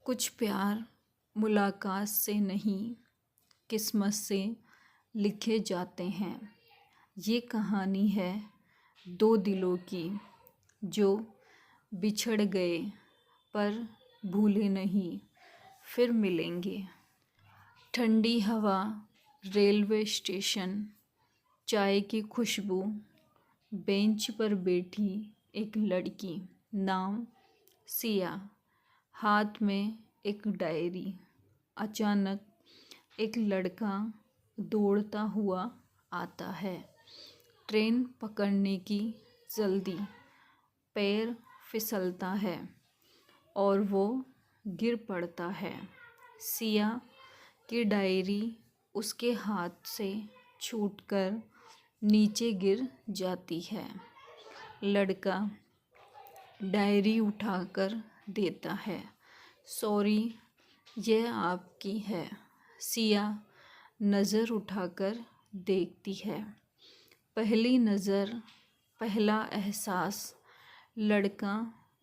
कुछ प्यार मुलाकात से नहीं किस्मत से लिखे जाते हैं। ये कहानी है दो दिलों की जो बिछड़ गए पर भूले नहीं, फिर मिलेंगे। ठंडी हवा, रेलवे स्टेशन, चाय की खुशबू, बेंच पर बैठी एक लड़की, नाम सिया, हाथ में एक डायरी। अचानक एक लड़का दौड़ता हुआ आता है। ट्रेन पकड़ने की जल्दी, पैर फिसलता है और वो गिर पड़ता है। सिया की डायरी उसके हाथ से छूटकर नीचे गिर जाती है। लड़का डायरी उठाकर देता है। सॉरी, यह आपकी है। सिया नज़र उठाकर देखती है। पहली नज़र, पहला एहसास। लड़का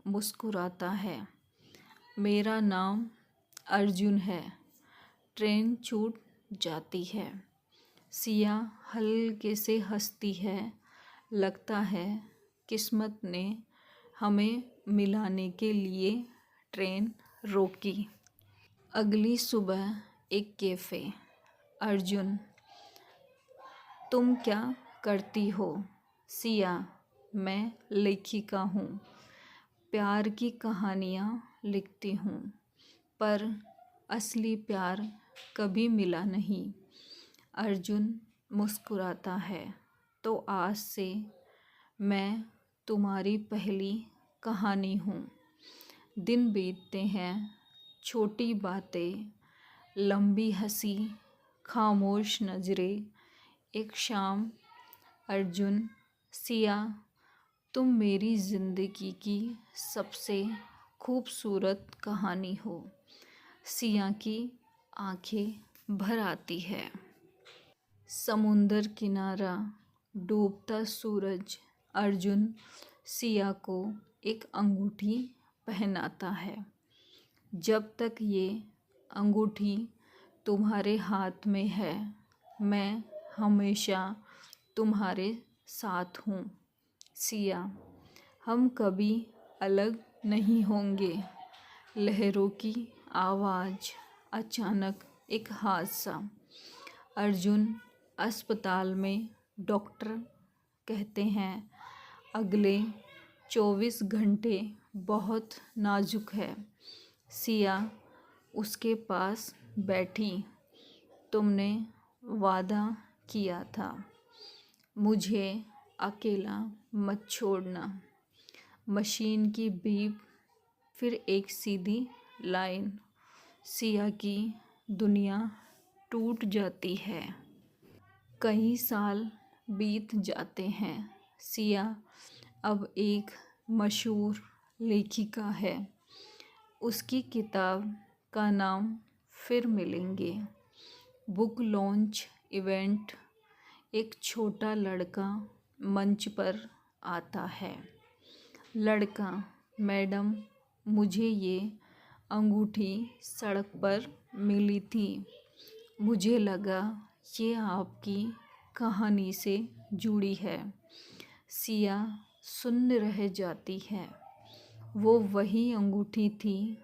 मुस्कुराता है। मेरा नाम अर्जुन है। ट्रेन छूट जाती है। सिया हल्के से हंसती है। लगता है किस्मत ने हमें मिलाने के लिए ट्रेन रोकी। अगली सुबह एक कैफ़े। अर्जुन, तुम क्या करती हो? सिया, मैं लेखिका हूँ। प्यार की कहानियाँ लिखती हूँ, पर असली प्यार कभी मिला नहीं। अर्जुन मुस्कुराता है। तो आज से मैं तुम्हारी पहली कहानी हूँ। दिन बीतते हैं, छोटी बातें, लंबी हंसी, खामोश नज़रें। एक शाम, अर्जुन, सिया, तुम मेरी ज़िंदगी की सबसे खूबसूरत कहानी हो। सिया की आंखें भर आती है। समुंदर किनारा, डूबता सूरज। अर्जुन सिया को एक अंगूठी पहनाता है। जब तक ये अंगूठी तुम्हारे हाथ में है, मैं हमेशा तुम्हारे साथ हूँ। सिया, हम कभी अलग नहीं होंगे। लहरों की आवाज़। अचानक एक हादसा। अर्जुन अस्पताल में। डॉक्टर कहते हैं अगले 24 घंटे बहुत नाजुक है। सिया उसके पास बैठी। तुमने वादा किया था मुझे अकेला मत छोड़ना। मशीन की बीप, फिर एक सीधी लाइन। सिया की दुनिया टूट जाती है। कई साल बीत जाते हैं। सिया अब एक मशहूर लेखिका है। उसकी किताब का नाम फिर मिलेंगे। Book launch event. एक छोटा लड़का मंच पर आता है। लड़का, मैडम, मुझे ये अंगूठी सड़क पर मिली थी। मुझे लगा ये आपकी कहानी से जुड़ी है। सिया सुन्न रह जाती है। वो वही अंगूठी थी।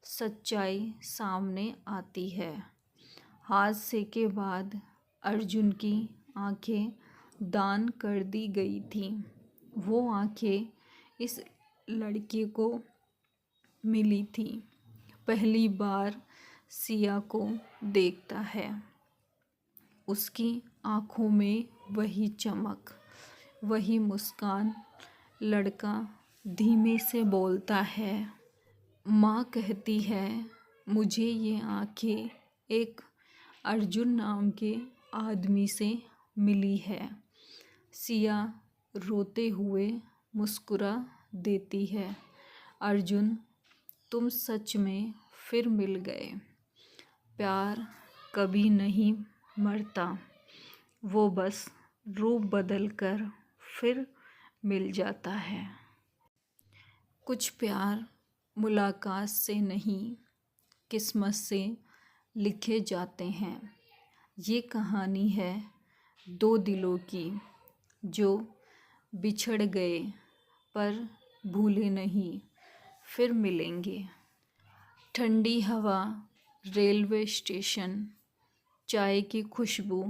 सच्चाई सामने आती है। हादसे के बाद अर्जुन की आंखें दान कर दी गई थीं। वो आंखें इस लड़के को मिली थी। पहली बार सिया को देखता है। उसकी आँखों में वही चमक, वही मुस्कान। लड़का धीमे से बोलता है, माँ कहती है मुझे ये आँखें एक अर्जुन नाम के आदमी से मिली है। सिया रोते हुए मुस्कुरा देती है। अर्जुन, तुम सच में फिर मिल गए। प्यार कभी नहीं मरता, वो बस रूप बदल कर फिर मिल जाता है। कुछ प्यार मुलाकात से नहीं किस्मत से लिखे जाते हैं। ये कहानी है दो दिलों की जो बिछड़ गए पर भूले नहीं, फिर मिलेंगे। ठंडी हवा, रेलवे स्टेशन, चाय की खुशबू,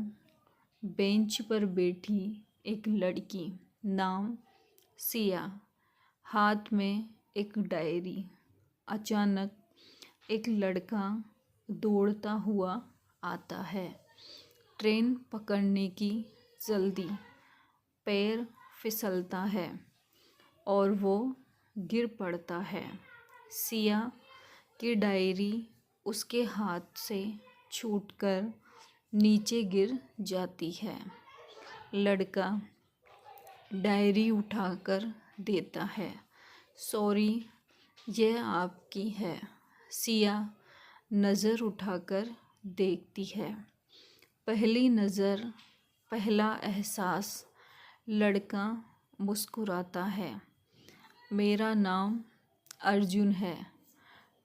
बेंच पर बैठी एक लड़की, नाम सिया, हाथ में एक डायरी। अचानक एक लड़का दौड़ता हुआ आता है। ट्रेन पकड़ने की जल्दी, पैर फिसलता है और वो गिर पड़ता है। सिया की डायरी उसके हाथ से छूटकर नीचे गिर जाती है। लड़का डायरी उठाकर देता है। सॉरी, यह आपकी है। सिया नज़र उठाकर देखती है। पहली नज़र, पहला एहसास। लड़का मुस्कुराता है। मेरा नाम अर्जुन है।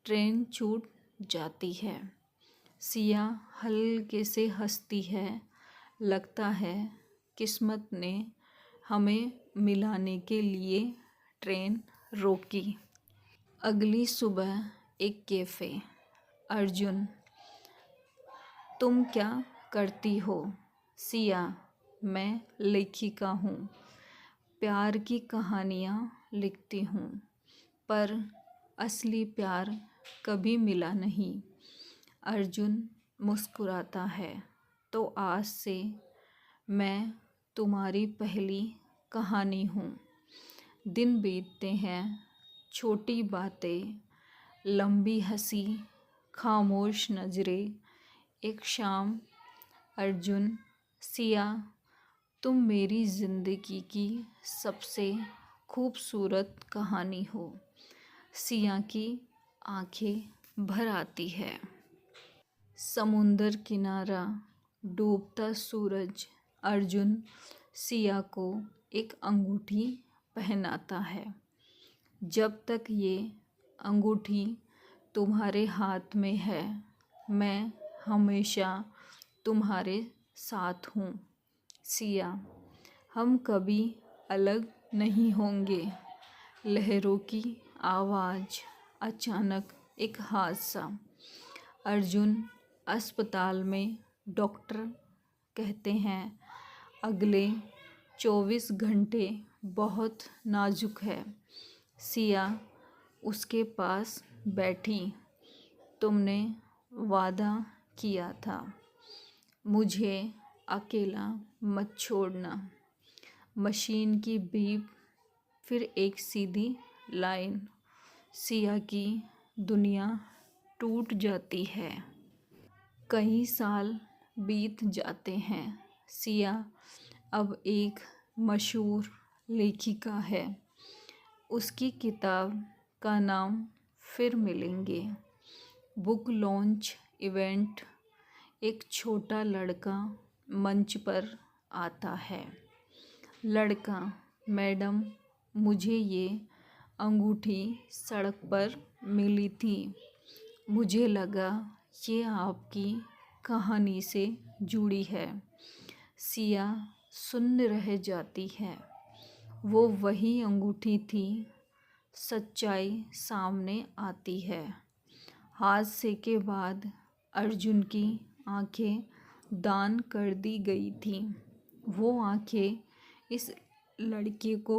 ट्रेन छूट जाती है। सिया हल्के से हंसती है। लगता है किस्मत ने हमें मिलाने के लिए ट्रेन रोकी। अगली सुबह एक कैफ़े। अर्जुन, तुम क्या करती हो? सिया, मैं लेखिका हूँ, प्यार की कहानियाँ लिखती हूँ, पर असली प्यार कभी मिला नहीं। अर्जुन मुस्कुराता है, तो आज से मैं तुम्हारी पहली कहानी हूँ। दिन बीतते हैं, छोटी बातें, लंबी हंसी, खामोश नज़रें। एक शाम, अर्जुन, सिया, तुम मेरी ज़िंदगी की सबसे खूबसूरत कहानी हो। सिया की आंखें भर आती है। समुंदर किनारा, डूबता सूरज। अर्जुन सिया को एक अंगूठी पहनाता है। जब तक ये अंगूठी तुम्हारे हाथ में है, मैं हमेशा तुम्हारे साथ हूँ। सिया, हम कभी अलग नहीं होंगे। लहरों की आवाज़, अचानक एक हादसा। अर्जुन अस्पताल में। डॉक्टर कहते हैं अगले 24 घंटे बहुत नाजुक है। सिया उसके पास बैठी। तुमने वादा किया था, मुझे अकेला मत छोड़ना। मशीन की बीप, फिर एक सीधी लाइन। सिया की दुनिया टूट जाती है। कई साल बीत जाते हैं। सिया अब एक मशहूर लेखिका है। उसकी किताब का नाम फिर मिलेंगे। Book launch event. एक छोटा लड़का मंच पर आता है। लड़का, मैडम, मुझे ये अंगूठी सड़क पर मिली थी। मुझे लगा ये आपकी कहानी से जुड़ी है। सिया सुन्न रह जाती है। वो वही अंगूठी थी। सच्चाई सामने आती है। हादसे के बाद अर्जुन की आंखें दान कर दी गई थीं। वो आंखें इस लड़के को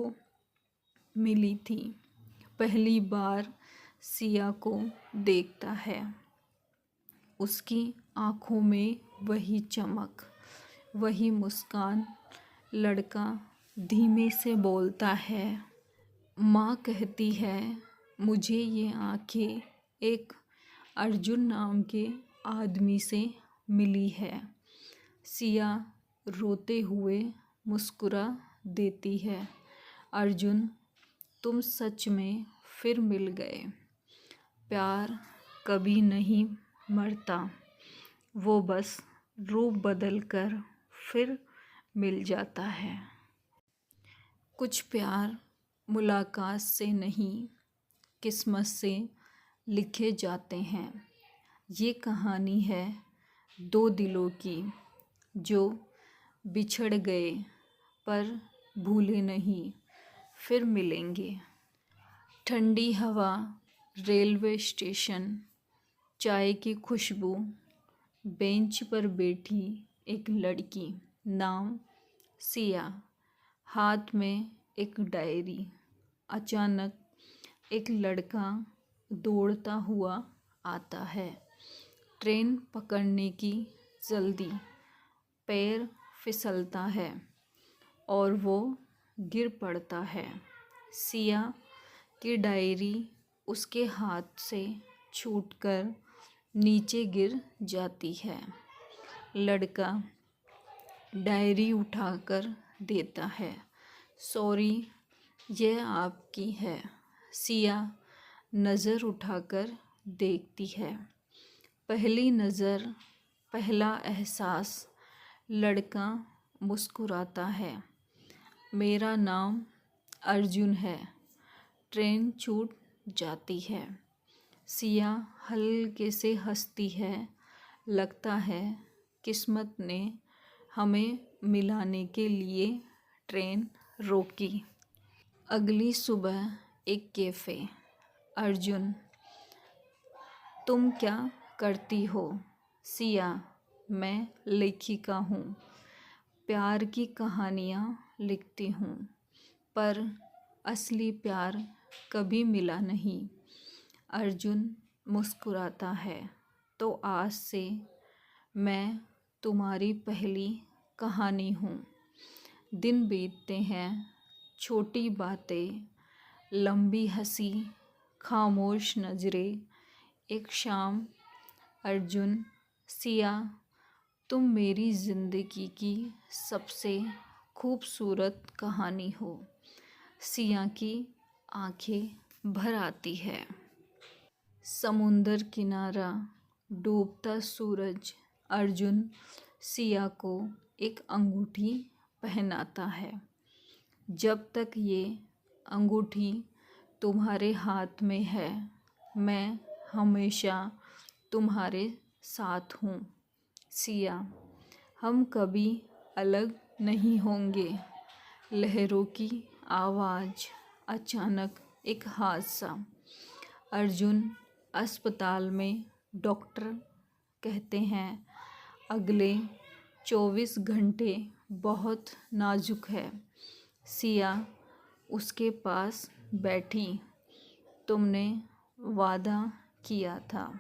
मिली थीं। पहली बार सिया को देखता है। उसकी आँखों में वही चमक, वही मुस्कान। लड़का धीमे से बोलता है, माँ कहती है मुझे ये आँखें एक अर्जुन नाम के आदमी से मिली है। सिया रोते हुए मुस्कुरा देती है। अर्जुन, तुम सच में फिर मिल गए। प्यार कभी नहीं मरता, वो बस रूप बदल कर फिर मिल जाता है। कुछ प्यार मुलाकात से नहीं, किस्मत से लिखे जाते हैं। ये कहानी है दो दिलों की जो बिछड़ गए पर भूले नहीं, फिर मिलेंगे। ठंडी हवा, रेलवे स्टेशन, चाय की खुशबू, बेंच पर बैठी एक लड़की, नाम सिया, हाथ में एक डायरी। अचानक एक लड़का दौड़ता हुआ आता है। ट्रेन पकड़ने की जल्दी, पैर फिसलता है और वो गिर पड़ता है। सिया की डायरी उसके हाथ से छूटकर नीचे गिर जाती है। लड़का डायरी उठाकर देता है। सॉरी, यह आपकी है। सिया नज़र उठाकर देखती है। पहली नज़र, पहला एहसास। लड़का मुस्कुराता है। मेरा नाम अर्जुन है। ट्रेन छूट जाती है। सिया हल्के से हंसती है। लगता है किस्मत ने हमें मिलाने के लिए ट्रेन रोकी। अगली सुबह एक कैफ़े। अर्जुन, तुम क्या करती हो? सिया, मैं लेखिका हूँ। प्यार की कहानियाँ लिखती हूँ, पर असली प्यार कभी मिला नहीं। अर्जुन मुस्कुराता है। तो आज से मैं तुम्हारी पहली कहानी हूँ। दिन बीतते हैं, छोटी बातें, लंबी हंसी, खामोश नज़रें। एक शाम, अर्जुन, सिया, तुम मेरी ज़िंदगी की सबसे खूबसूरत कहानी हो। सिया की आंखें भर आती है। समुंदर किनारा, डूबता सूरज। अर्जुन सिया को एक अंगूठी पहनाता है। जब तक ये अंगूठी तुम्हारे हाथ में है, मैं हमेशा तुम्हारे साथ हूँ। सिया, हम कभी अलग नहीं होंगे। लहरों की आवाज़। अचानक एक हादसा। अर्जुन अस्पताल में। डॉक्टर कहते हैं अगले 24 घंटे बहुत नाजुक है। सिया उसके पास बैठी। तुमने वादा किया था,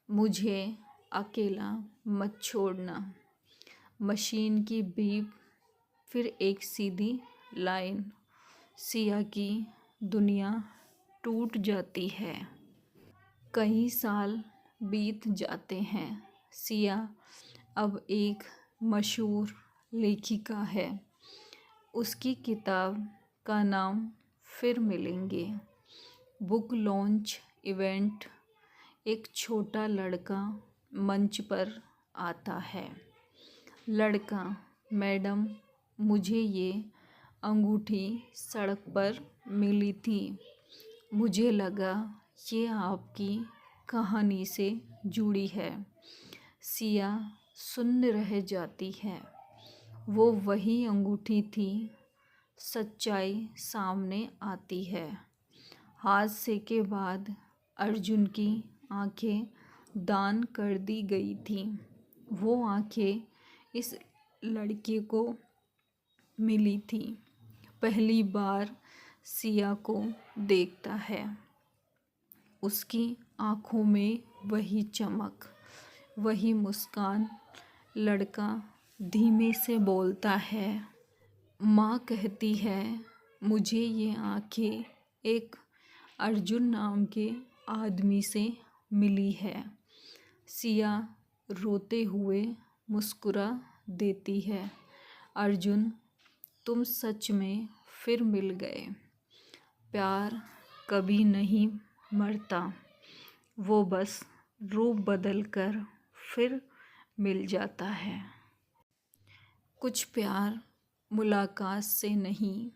मुझे अकेला मत छोड़ना। मशीन की बीप, फिर एक सीधी लाइन। सिया की दुनिया टूट जाती है। कई साल बीत जाते हैं। सिया अब एक मशहूर लेखिका है। उसकी किताब का नाम फिर मिलेंगे। Book launch event. एक छोटा लड़का मंच पर आता है। लड़का, मैडम, मुझे ये अंगूठी सड़क पर मिली थी। मुझे लगा ये आपकी कहानी से जुड़ी है। सिया सुन्न रह जाती है। वो वही अंगूठी थी। सच्चाई सामने आती है। हादसे के बाद अर्जुन की आंखें दान कर दी गई थीं। वो आंखें इस लड़के को मिली थीं। पहली बार सिया को देखता है। उसकी आँखों में वही चमक, वही मुस्कान। लड़का धीमे से बोलता है, माँ कहती है मुझे ये आँखें एक अर्जुन नाम के आदमी से मिली है। सिया रोते हुए मुस्कुरा देती है। अर्जुन, तुम सच में फिर मिल गए। प्यार कभी नहीं मरता, वो बस रूप बदल कर फिर मिल जाता है। कुछ प्यार मुलाकात से नहीं,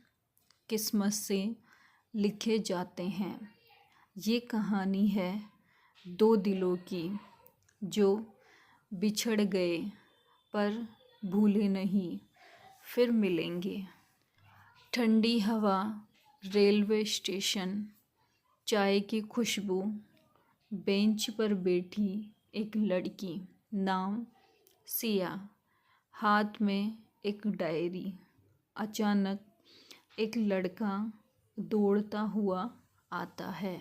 किस्मत से लिखे जाते हैं। ये कहानी है दो दिलों की जो बिछड़ गए पर भूले नहीं, फिर मिलेंगे। ठंडी हवा, रेलवे स्टेशन, चाय की खुशबू, बेंच पर बैठी एक लड़की, नाम सिया, हाथ में एक डायरी। अचानक एक लड़का दौड़ता हुआ आता है।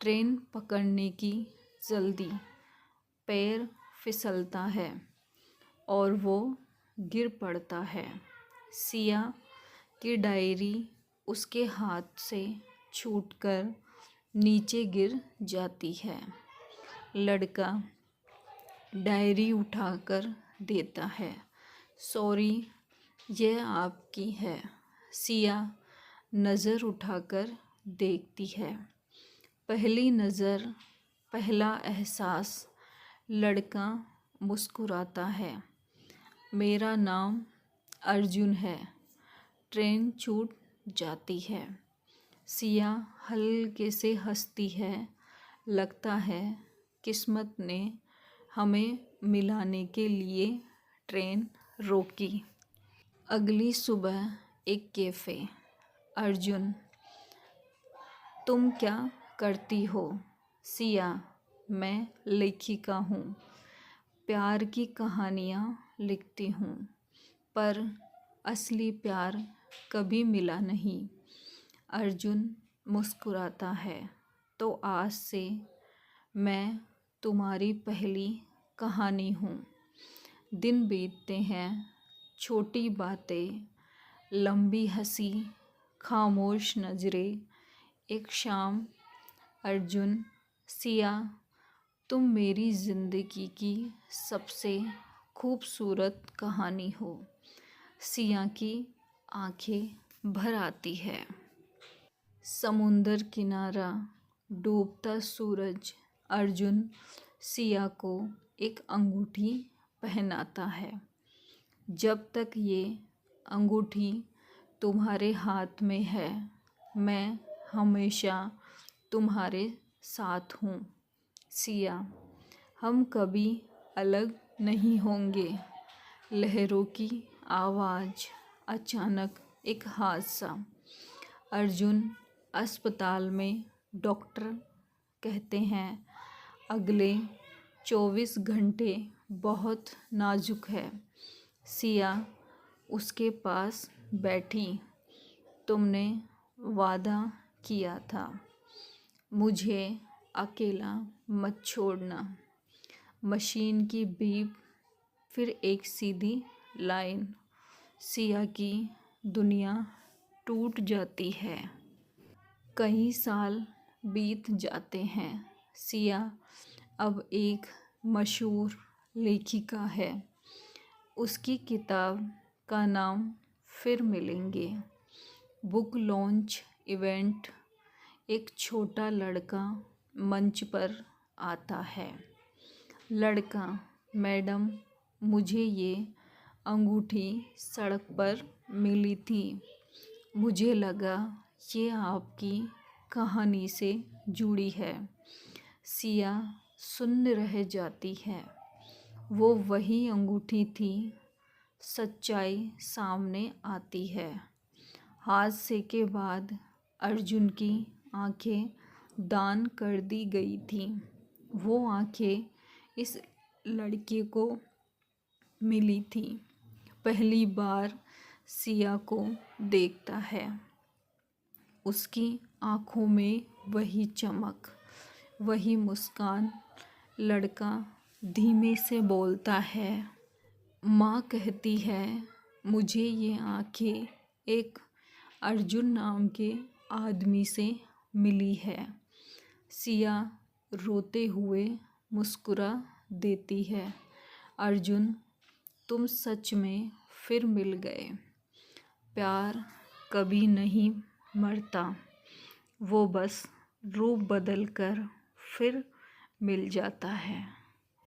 ट्रेन पकड़ने की जल्दी, पैर फिसलता है और वो गिर पड़ता है। सिया की डायरी उसके हाथ से छूटकर नीचे गिर जाती है। लड़का डायरी उठाकर देता है। सॉरी, यह आपकी है। सिया नज़र उठाकर देखती है। पहली नज़र, पहला एहसास। लड़का मुस्कुराता है। मेरा नाम अर्जुन है। ट्रेन छूट जाती है। सिया हल्के से हंसती है। लगता है किस्मत ने हमें मिलाने के लिए ट्रेन रोकी। अगली सुबह एक कैफ़े। अर्जुन, तुम क्या करती हो? सिया, मैं लेखिका हूँ, प्यार की कहानियाँ लिखती हूँ, पर असली प्यार कभी मिला नहीं। अर्जुन मुस्कुराता है। तो आज से मैं तुम्हारी पहली कहानी हूँ। दिन बीतते हैं, छोटी बातें, लंबी हंसी, खामोश नज़रें। एक शाम, अर्जुन, सिया, तुम मेरी ज़िंदगी की सबसे खूबसूरत कहानी हो। सिया की आंखें भर आती है। समुंदर किनारा, डूबता सूरज। अर्जुन सिया को एक अंगूठी पहनाता है। जब तक ये अंगूठी तुम्हारे हाथ में है, मैं हमेशा तुम्हारे साथ हूँ। सिया, हम कभी अलग नहीं होंगे। लहरों की आवाज़। अचानक एक हादसा। अर्जुन अस्पताल में। डॉक्टर कहते हैं अगले 24 घंटे बहुत नाजुक है। सिया उसके पास बैठी। तुमने वादा किया था, मुझे अकेला मत छोड़ना। मशीन की बीप, फिर एक सीधी लाइन। सिया की दुनिया टूट जाती है। कई साल बीत जाते हैं। सिया अब एक मशहूर लेखिका है। उसकी किताब का नाम फिर मिलेंगे। Book launch event. एक छोटा लड़का मंच पर आता है। लड़का, मैडम, मुझे ये अंगूठी सड़क पर मिली थी। मुझे लगा ये आपकी कहानी से जुड़ी है। सिया सुन्न रह जाती है। वो वही अंगूठी थी। सच्चाई सामने आती है। हादसे के बाद अर्जुन की आंखें दान कर दी गई थीं। वो आंखें इस लड़के को मिली थी। पहली बार सिया को देखता है। उसकी आँखों में वही चमक, वही मुस्कान। लड़का धीमे से बोलता है, माँ कहती है मुझे ये आँखें एक अर्जुन नाम के आदमी से मिली है। सिया रोते हुए मुस्कुरा देती है। अर्जुन, तुम सच में फिर मिल गए। प्यार कभी नहीं मरता, वो बस रूप बदल कर फिर मिल जाता है।